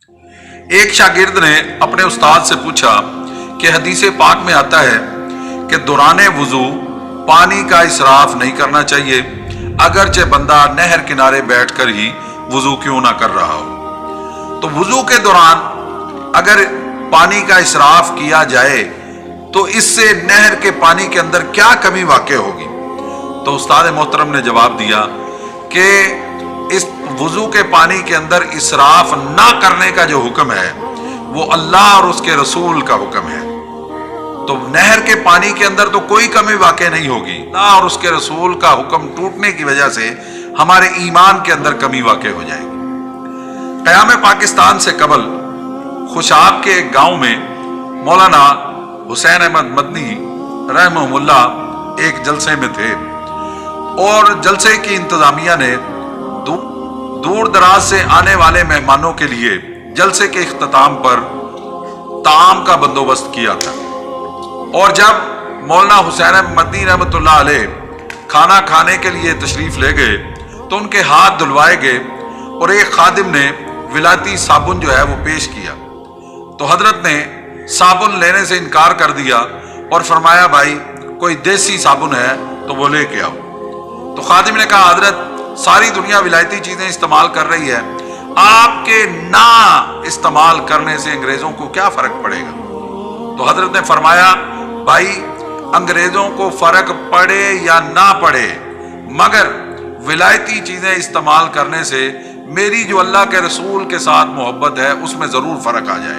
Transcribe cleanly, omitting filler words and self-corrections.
ایک شاگرد نے اپنے استاد سے پوچھا کہ حدیث پاک میں آتا ہے کہ دوران وضو پانی کا اسراف نہیں کرنا چاہیے، اگرچہ بندہ نہر کنارے بیٹھ کر ہی وضو کیوں نہ کر رہا ہو۔ تو وضو کے دوران اگر پانی کا اسراف کیا جائے تو اس سے نہر کے پانی کے اندر کیا کمی واقع ہوگی؟ تو استاد محترم نے جواب دیا کہ اس وضو کے پانی کے اندر اسراف نہ کرنے کا جو حکم ہے وہ اللہ اور اس کے رسول کا حکم ہے، تو نہر کے پانی کے اندر تو کوئی کمی واقع نہیں ہوگی۔ اللہ اور اس کے رسول کا حکم ٹوٹنے کی وجہ سے ہمارے ایمان کے اندر کمی واقع ہو جائے گی۔ قیام پاکستان سے قبل خوشاب کے ایک گاؤں میں مولانا حسین احمد مدنی رحمہ اللہ ایک جلسے میں تھے، اور جلسے کی انتظامیہ نے دور دراز سے آنے والے مہمانوں کے لیے جلسے کے اختتام پر طعام کا بندوبست کیا تھا، اور جب مولانا حسین احمد مدنی رحمۃ اللہ علیہ کھانا کھانے کے لیے تشریف لے گئے تو ان کے ہاتھ دھلوائے گئے، اور ایک خادم نے ولایتی صابن جو ہے وہ پیش کیا، تو حضرت نے صابن لینے سے انکار کر دیا اور فرمایا بھائی کوئی دیسی صابن ہے تو وہ لے کے آؤ۔ تو خادم نے کہا حضرت ساری دنیا ولایتی چیزیں استعمال کر رہی ہے، آپ کے نہ استعمال کرنے سے انگریزوں کو کیا فرق پڑے گا؟ تو حضرت نے فرمایا بھائی انگریزوں کو فرق پڑے یا نہ پڑے، مگر ولایتی چیزیں استعمال کرنے سے میری جو اللہ کے رسول کے ساتھ محبت ہے اس میں ضرور فرق آ جائے۔